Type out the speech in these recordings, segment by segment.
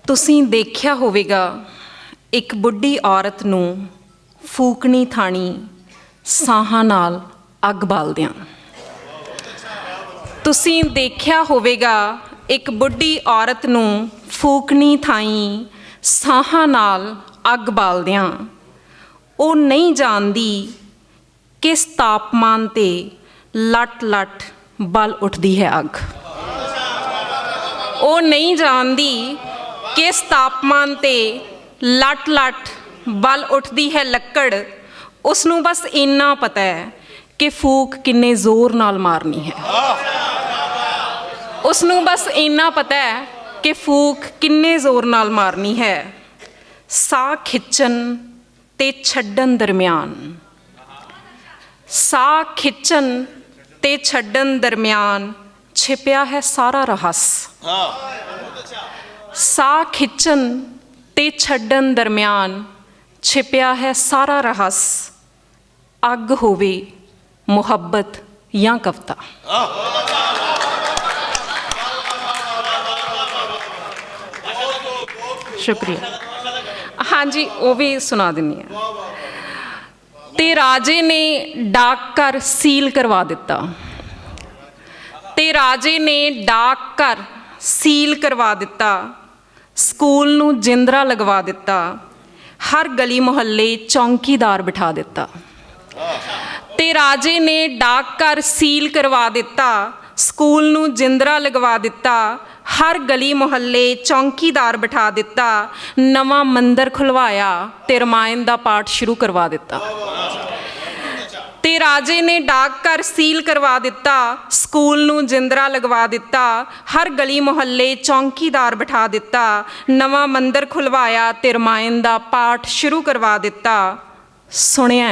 ਤੁਸੀਂ ਦੇਖਿਆ ਹੋਵੇਗਾ ਇੱਕ ਬੁੱਢੀ ਔਰਤ ਨੂੰ ਫੂਕਣੀ ਥਾਣੀ ਸਾਹਾਂ ਨਾਲ ਅੱਗ ਬਾਲਦਿਆਂ। ਤੁਸੀਂ ਦੇਖਿਆ ਹੋਵੇਗਾ ਇੱਕ ਬੁੱਢੀ ਔਰਤ ਨੂੰ ਫੂਕਣੀ ਥਾਈ ਸਾਹਾਂ ਨਾਲ ਅੱਗ ਬਾਲਦਿਆਂ। ਉਹ ਨਹੀਂ ਜਾਣਦੀ ਕਿਸ ਤਾਪਮਾਨ 'ਤੇ ਲੱਟ ਲੱਟ ਬਲ ਉੱਠਦੀ ਹੈ ਅੱਗ। ਉਹ ਨਹੀਂ ਜਾਣਦੀ ਕਿਸ ਤਾਪਮਾਨ 'ਤੇ ਲੱਟ ਲੱਟ ਬਲ ਉੱਠਦੀ ਹੈ ਲੱਕੜ। ਉਸ ਨੂੰ ਬਸ ਇੰਨਾ ਪਤਾ ਹੈ ਕਿ ਫੂਕ ਕਿੰਨੇ ਜ਼ੋਰ ਨਾਲ ਮਾਰਨੀ ਹੈ। ਉਸ ਨੂੰ ਬਸ ਇੰਨਾ ਪਤਾ ਹੈ ਕਿ ਫੂਕ ਕਿੰਨੇ ਜ਼ੋਰ ਨਾਲ ਮਾਰਨੀ ਹੈ। ਸਾਹ ਖਿੱਚਣ ਤੇ ਛੱਡਣ ਦਰਮਿਆਨ, ਸਾਹ ਖਿੱਚਣ ਤੇ ਛੱਡਣ ਦਰਮਿਆਨ ਛਿਪਿਆ ਹੈ ਸਾਰਾ ਰਹੱਸ। ਸਾਹ ਖਿੱਚਣ ਤੇ ਛੱਡਣ ਦਰਮਿਆਨ ਛਿਪਿਆ ਹੈ ਸਾਰਾ ਰਹੱਸ। ਅੱਗ ਹੋਵੇ ਮੁਹੱਬਤ ਜਾਂ ਕਵਿਤਾ। ਸ਼ੁਕਰੀਆ। ਹਾਂਜੀ, ਉਹ ਵੀ ਸੁਣਾ ਦਿੰਦੀ ਹਾਂ। ਤੇ ਰਾਜੇ ਨੇ ਡਾਕ ਘਰ ਸੀਲ ਕਰਵਾ ਦਿੱਤਾ। ਤੇ ਰਾਜੇ ਨੇ ਡਾਕ ਘਰ ਸੀਲ ਕਰਵਾ ਦਿੱਤਾ। ਸਕੂਲ ਨੂੰ ਜਿੰਦਰਾ ਲਗਵਾ ਦਿੱਤਾ। ਹਰ ਗਲੀ ਮੁਹੱਲੇ ਚੌਂਕੀਦਾਰ ਬਿਠਾ ਦਿੱਤਾ। ਤੇ ਰਾਜੇ ਨੇ ਡਾਕ ਘਰ ਸੀਲ ਕਰਵਾ ਦਿੱਤਾ। ਸਕੂਲ ਨੂੰ ਜਿੰਦਰਾ ਲਗਵਾ ਦਿੱਤਾ। ਹਰ ਗਲੀ ਮੁਹੱਲੇ ਚੌਂਕੀਦਾਰ ਬਿਠਾ ਦਿੱਤਾ। ਨਵਾਂ ਮੰਦਰ ਖੁਲਵਾਇਆ ਤੇ ਰਮਾਇਣ ਦਾ ਪਾਠ ਸ਼ੁਰੂ ਕਰਵਾ ਦਿੱਤਾ। ਤੇ ਰਾਜੇ ਨੇ ਡਾਕ ਘਰ ਸੀਲ ਕਰਵਾ ਦਿੱਤਾ। ਸਕੂਲ ਨੂੰ ਜਿੰਦਰਾ ਲਗਵਾ ਦਿੱਤਾ। ਹਰ ਗਲੀ ਮੁਹੱਲੇ ਚੌਂਕੀਦਾਰ ਬਿਠਾ ਦਿੱਤਾ। ਨਵਾਂ ਮੰਦਰ ਖੁਲਵਾਇਆ ਤੇ ਰਮਾਇਣ ਦਾ ਪਾਠ ਸ਼ੁਰੂ ਕਰਵਾ ਦਿੱਤਾ। ਸੁਣਿਆ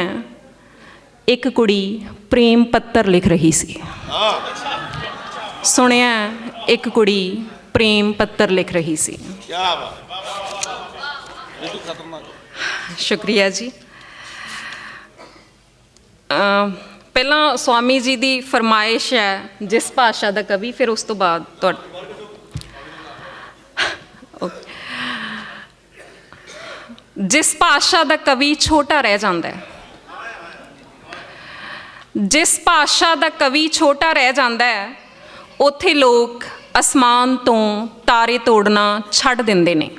ਇੱਕ ਕੁੜੀ ਪ੍ਰੇਮ ਪੱਤਰ ਲਿਖ ਰਹੀ ਸੀ। ਸੁਣਿਆ ਇੱਕ ਕੁੜੀ ਪ੍ਰੇਮ ਪੱਤਰ ਲਿਖ ਰਹੀ ਸੀ। ਸ਼ੁਕਰੀਆ ਜੀ। ਪਹਿਲਾਂ ਸਵਾਮੀ ਜੀ ਦੀ ਫਰਮਾਇਸ਼ ਹੈ ਜਿਸ ਭਾਸ਼ਾ ਦਾ ਕਵੀ, ਫਿਰ ਉਸ ਤੋਂ ਬਾਅਦ ਜਿਸ ਭਾਸ਼ਾ ਦਾ ਕਵੀ ਛੋਟਾ ਰਹਿ ਜਾਂਦਾ ਹੈ, ਜਿਸ ਭਾਸ਼ਾ ਦਾ ਕਵੀ ਛੋਟਾ ਰਹਿ ਜਾਂਦਾ ਹੈ, ਉੱਥੇ ਲੋਕ ਅਸਮਾਨ ਤੋਂ ਤਾਰੇ ਤੋੜਨਾ ਛੱਡ ਦਿੰਦੇ ਨੇ।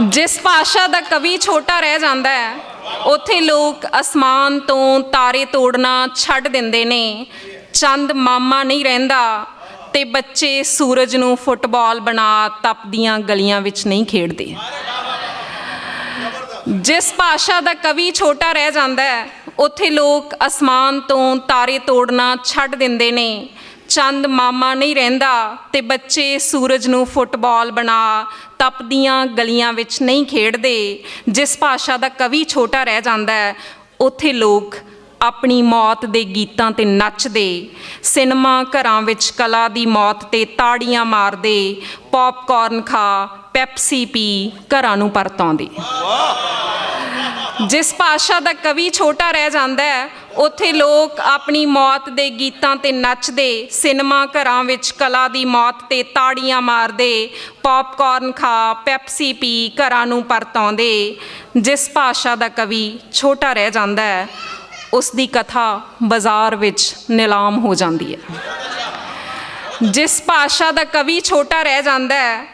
ਜਿਸ ਭਾਸ਼ਾ ਦਾ ਕਵੀ ਛੋਟਾ ਰਹਿ ਜਾਂਦਾ ਹੈ, ਉੱਥੇ ਲੋਕ ਅਸਮਾਨ ਤੋਂ ਤਾਰੇ ਤੋੜਨਾ ਛੱਡ ਦਿੰਦੇ ਨੇ। ਚੰਦ ਮਾਮਾ ਨਹੀਂ ਰਹਿੰਦਾ ਤੇ ਬੱਚੇ ਸੂਰਜ ਨੂੰ ਫੁੱਟਬਾਲ ਬਣਾ ਤਪਦੀਆਂ ਗਲੀਆਂ ਵਿੱਚ ਨਹੀਂ ਖੇਡਦੇ। ਜਿਸ ਭਾਸ਼ਾ ਦਾ ਕਵੀ ਛੋਟਾ ਰਹਿ ਜਾਂਦਾ ਹੈ, ਉੱਥੇ ਲੋਕ ਅਸਮਾਨ ਤੋਂ ਤਾਰੇ ਤੋੜਨਾ ਛੱਡ ਦਿੰਦੇ ਨੇ। ਚੰਦ ਮਾਮਾ ਨਹੀਂ ਰਹਿੰਦਾ ਤੇ ਬੱਚੇ ਸੂਰਜ ਨੂੰ ਫੁੱਟਬਾਲ ਬਣਾ ਤਪਦੀਆਂ ਗਲੀਆਂ ਵਿੱਚ ਨਹੀਂ ਖੇਡਦੇ। ਜਿਸ ਭਾਸ਼ਾ ਦਾ ਕਵੀ ਛੋਟਾ ਰਹਿ ਜਾਂਦਾ ਹੈ, ਉੱਥੇ ਲੋਕ ਆਪਣੀ ਮੌਤ ਦੇ ਗੀਤਾਂ 'ਤੇ ਨੱਚਦੇ, ਸਿਨੇਮਾ ਘਰਾਂ ਵਿੱਚ ਕਲਾ ਦੀ ਮੌਤ 'ਤੇ ਤਾੜੀਆਂ ਮਾਰਦੇ, ਪੌਪਕੌਰਨ ਖਾ ਪੈਪਸੀ ਪੀ ਘਰਾਂ ਨੂੰ ਪਰਤ ਆਉਂਦੇ। ਜਿਸ ਭਾਸ਼ਾ ਦਾ ਕਵੀ ਛੋਟਾ ਰਹਿ ਜਾਂਦਾ ਹੈ, ਉੱਥੇ ਲੋਕ ਆਪਣੀ ਮੌਤ ਦੇ ਗੀਤਾਂ 'ਤੇ ਨੱਚਦੇ, ਸਿਨੇਮਾ ਘਰਾਂ ਵਿੱਚ ਕਲਾ ਦੀ ਮੌਤ 'ਤੇ ਤਾੜੀਆਂ ਮਾਰਦੇ, ਪੌਪਕੌਰਨ ਖਾ ਪੈਪਸੀ ਪੀ ਘਰਾਂ ਨੂੰ ਪਰਤ ਆਉਂਦੇ। ਜਿਸ ਭਾਸ਼ਾ ਦਾ ਕਵੀ ਛੋਟਾ ਰਹਿ ਜਾਂਦਾ ਹੈ, ਉਸ ਦੀ ਕਥਾ ਬਾਜ਼ਾਰ ਵਿੱਚ ਨਿਲਾਮ ਹੋ ਜਾਂਦੀ ਹੈ। ਜਿਸ ਭਾਸ਼ਾ ਦਾ ਕਵੀ ਛੋਟਾ ਰਹਿ ਜਾਂਦਾ ਹੈ,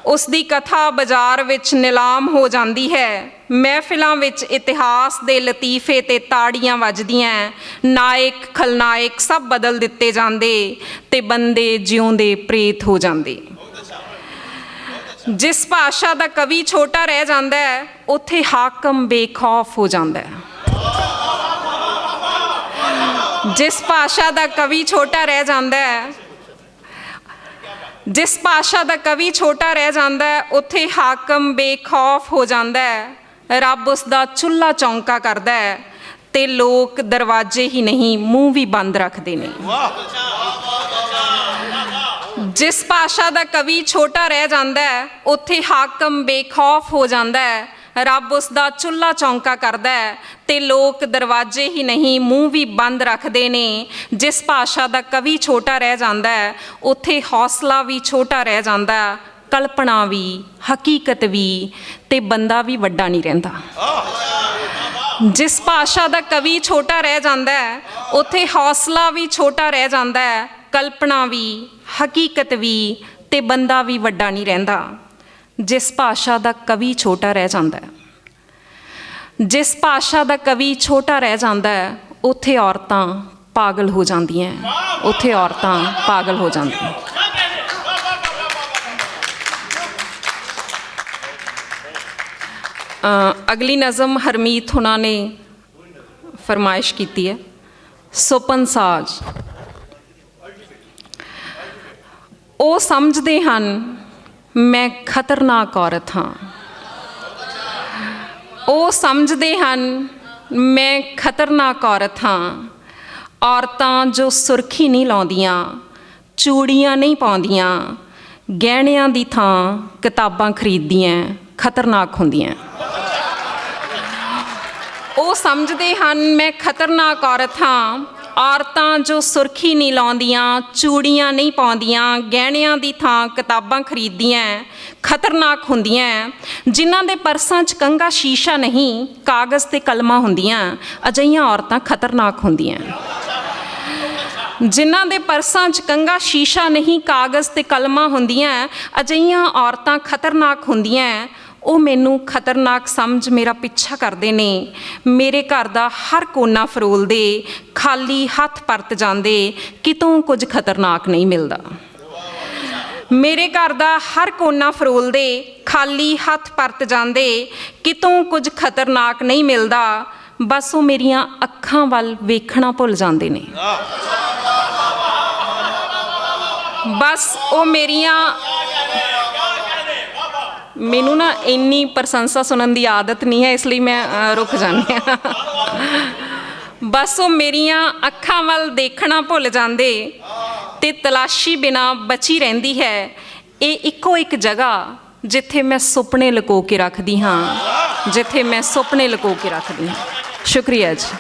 ਉਸ ਦੀ ਕਥਾ ਬਾਜ਼ਾਰ ਵਿੱਚ ਨਿਲਾਮ ਹੋ ਜਾਂਦੀ ਹੈ। ਮਹਿਫਿਲਾਂ ਵਿੱਚ ਇਤਿਹਾਸ ਦੇ ਲਤੀਫੇ ਤੇ ਤਾੜੀਆਂ ਵੱਜਦੀਆਂ। ਨਾਇਕ ਖਲਨਾਇਕ ਸਭ ਬਦਲ ਦਿੱਤੇ ਜਾਂਦੇ ਤੇ ਬੰਦੇ ਜਿਉਂਦੇ ਪ੍ਰੇਤ ਹੋ ਜਾਂਦੇ। ਜਿਸ ਭਾਸ਼ਾ ਦਾ ਕਵੀ ਛੋਟਾ ਰਹਿ ਜਾਂਦਾ ਹੈ, ਉੱਥੇ ਹਾਕਮ ਬੇਖੌਫ ਹੋ ਜਾਂਦਾ ਹੈ। ਜਿਸ ਭਾਸ਼ਾ ਦਾ ਕਵੀ ਛੋਟਾ ਰਹਿ ਜਾਂਦਾ ਹੈ, ਜਿਸ ਭਾਸ਼ਾ ਦਾ ਕਵੀ ਛੋਟਾ ਰਹਿ ਜਾਂਦਾ ਹੈ, ਉੱਥੇ ਹਾਕਮ ਬੇਖੌਫ ਹੋ ਜਾਂਦਾ ਹੈ। ਰੱਬ ਉਸ ਦਾ ਚੁੱਲ੍ਹਾ ਚੌਂਕਾ ਕਰਦਾ ਹੈ ਤੇ ਲੋਕ ਦਰਵਾਜ਼ੇ ਹੀ ਨਹੀਂ ਮੂੰਹ ਵੀ ਬੰਦ ਰੱਖਦੇ ਨੇ। ਜਿਸ ਭਾਸ਼ਾ ਦਾ ਕਵੀ ਛੋਟਾ ਰਹਿ ਜਾਂਦਾ ਹੈ, ਉੱਥੇ ਹਾਕਮ ਬੇਖੌਫ ਹੋ ਜਾਂਦਾ ਹੈ। ਰੱਬ ਉਸ ਦਾ ਚੁੱਲ੍ਹਾ ਚੌਂਕਾ ਕਰਦਾ ਹੈ ਤੇ ਲੋਕ ਦਰਵਾਜ਼ੇ ਹੀ ਨਹੀਂ ਮੂੰਹ ਵੀ ਬੰਦ ਰੱਖਦੇ ਨੇ। ਜਿਸ ਭਾਸ਼ਾ ਦਾ ਕਵੀ ਛੋਟਾ ਰਹਿ ਜਾਂਦਾ ਹੈ, ਉੱਥੇ ਹੌਸਲਾ ਵੀ ਛੋਟਾ ਰਹਿ ਜਾਂਦਾ ਹੈ ਕਲਪਨਾ ਵੀ, ਹਕੀਕਤ ਵੀ ਤੇ ਬੰਦਾ ਵੀ ਵੱਡਾ ਨਹੀਂ ਰਹਿੰਦਾ। ਜਿਸ ਭਾਸ਼ਾ ਦਾ ਕਵੀ ਛੋਟਾ ਰਹਿ ਜਾਂਦਾ ਹੈ, ਉੱਥੇ ਹੌਸਲਾ ਵੀ ਛੋਟਾ ਰਹਿ ਜਾਂਦਾ ਹੈ, ਕਲਪਨਾ ਵੀ, ਹਕੀਕਤ ਵੀ ਤੇ ਬੰਦਾ ਵੀ ਵੱਡਾ ਨਹੀਂ ਰਹਿੰਦਾ। ਜਿਸ ਭਾਸ਼ਾ ਦਾ ਕਵੀ ਛੋਟਾ ਰਹਿ ਜਾਂਦਾ ਹੈ, ਜਿਸ ਭਾਸ਼ਾ ਦਾ ਕਵੀ ਛੋਟਾ ਰਹਿ ਜਾਂਦਾ ਹੈ, ਉੱਥੇ ਔਰਤਾਂ ਪਾਗਲ ਹੋ ਜਾਂਦੀਆਂ, ਉੱਥੇ ਔਰਤਾਂ ਪਾਗਲ ਹੋ ਜਾਂਦੀਆਂ। ਅਗਲੀ ਨਜ਼ਮ ਹਰਮੀਤ ਹੁਣਾਂ ਨੇ ਫਰਮਾਇਸ਼ ਕੀਤੀ ਹੈ, ਸੁਪਨ ਸਾਜ। ਉਹ ਸਮਝਦੇ ਹਨ ਮੈਂ ਖਤਰਨਾਕ ਔਰਤ ਹਾਂ, ਉਹ ਸਮਝਦੇ ਹਨ ਮੈਂ ਖਤਰਨਾਕ ਔਰਤ ਹਾਂ। ਔਰਤਾਂ ਜੋ ਸੁਰਖੀ ਨਹੀਂ ਲਾਉਂਦੀਆਂ, ਚੂੜੀਆਂ ਨਹੀਂ ਪਾਉਂਦੀਆਂ, ਗਹਿਣਿਆਂ ਦੀ ਥਾਂ ਕਿਤਾਬਾਂ ਖਰੀਦਦੀਆਂ, ਖਤਰਨਾਕ ਹੁੰਦੀਆਂ। ਉਹ ਸਮਝਦੇ ਹਨ ਮੈਂ ਖਤਰਨਾਕ ਔਰਤ ਹਾਂ। ਔਰਤਾਂ ਜੋ ਸੁਰਖੀ ਨਹੀਂ ਲਾਉਂਦੀਆਂ, ਚੂੜੀਆਂ ਨਹੀਂ ਪਾਉਂਦੀਆਂ, ਗਹਿਣਿਆਂ ਦੀ ਥਾਂ ਕਿਤਾਬਾਂ ਖਰੀਦਦੀਆਂ, ਖਤਰਨਾਕ ਹੁੰਦੀਆਂ। ਜਿਨ੍ਹਾਂ ਦੇ ਪਰਸਾਂ 'ਚ ਕੰਘਾ ਸ਼ੀਸ਼ਾ ਨਹੀਂ, ਕਾਗਜ਼ ਤੇ ਕਲਮਾਂ ਹੁੰਦੀਆਂ, ਅਜਿਹੀਆਂ ਔਰਤਾਂ ਖਤਰਨਾਕ ਹੁੰਦੀਆਂ। ਜਿਨ੍ਹਾਂ ਦੇ ਪਰਸਾਂ 'ਚ ਕੰਘਾ ਸ਼ੀਸ਼ਾ ਨਹੀਂ, ਕਾਗਜ਼ ਤੇ ਕਲਮਾਂ ਹੁੰਦੀਆਂ, ਅਜਿਹੀਆਂ ਔਰਤਾਂ ਖਤਰਨਾਕ ਹੁੰਦੀਆਂ। ਉਹ ਮੈਨੂੰ ਖਤਰਨਾਕ ਸਮਝ ਮੇਰਾ ਪਿੱਛਾ ਕਰਦੇ ਨੇ, ਮੇਰੇ ਘਰ ਦਾ ਹਰ ਕੋਨਾ ਫਰੋਲਦੇ, ਖਾਲੀ ਹੱਥ ਪਰਤ ਜਾਂਦੇ, ਕਿਤੋਂ ਕੁਝ ਖਤਰਨਾਕ ਨਹੀਂ ਮਿਲਦਾ। ਮੇਰੇ ਘਰ ਦਾ ਹਰ ਕੋਨਾ ਫਰੋਲਦੇ, ਖਾਲੀ ਹੱਥ ਪਰਤ ਜਾਂਦੇ, ਕਿਤੋਂ ਕੁਝ ਖਤਰਨਾਕ ਨਹੀਂ ਮਿਲਦਾ। ਬਸ ਉਹ ਮੇਰੀਆਂ ਅੱਖਾਂ ਵੱਲ ਵੇਖਣਾ ਭੁੱਲ ਜਾਂਦੇ ਨੇ, ਬਸ ਉਹ ਮੇਰੀਆਂ, ਮੈਨੂੰ ਨਾ ਇੰਨੀ ਪ੍ਰਸ਼ੰਸਾ ਸੁਣਨ ਦੀ ਆਦਤ ਨਹੀਂ ਹੈ, ਇਸ ਲਈ ਮੈਂ ਰੁਕ ਜਾਂਦੀ ਹਾਂ। ਬਸ ਉਹ ਮੇਰੀਆਂ ਅੱਖਾਂ ਵੱਲ ਦੇਖਣਾ ਭੁੱਲ ਜਾਂਦੇ ਤੇ ਤਲਾਸ਼ੀ ਬਿਨਾਂ ਬਚੀ ਰਹਿੰਦੀ ਹੈ ਇਹ ਇੱਕੋ ਇੱਕ ਜਗ੍ਹਾ ਜਿੱਥੇ ਮੈਂ ਸੁਪਨੇ ਲੁਕੋ ਕੇ ਰੱਖਦੀ ਹਾਂ, ਜਿੱਥੇ ਮੈਂ ਸੁਪਨੇ ਲੁਕੋ ਕੇ ਰੱਖਦੀ ਹਾਂ। ਸ਼ੁਕਰੀਆ ਜੀ।